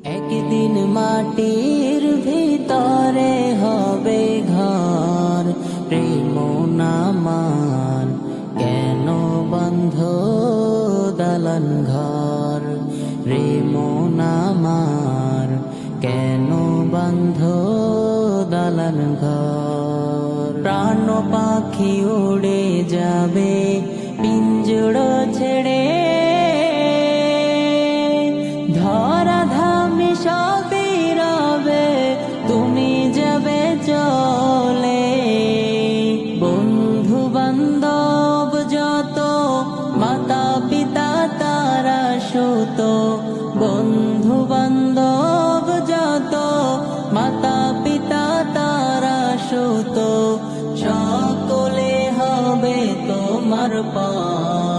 একদিন মাটির ভিতরে হবে ঘর, প্রেম নামান কেন বন্ধ দালান ঘর, প্রেম নামার কেন বন্ধ দালান ঘর। প্রাণ পাখি উড়ে যাবে পিঞ্জড় ছেড়ে, ধরা ধামি সবই রবে তুমি যাবে চলে। বন্ধু বান্ধব যত মাতা পিতা তারা সুত, বন্ধু বান্ধব যত মাতা পিতা তারা সুত, সকলে হবে তোমার পর।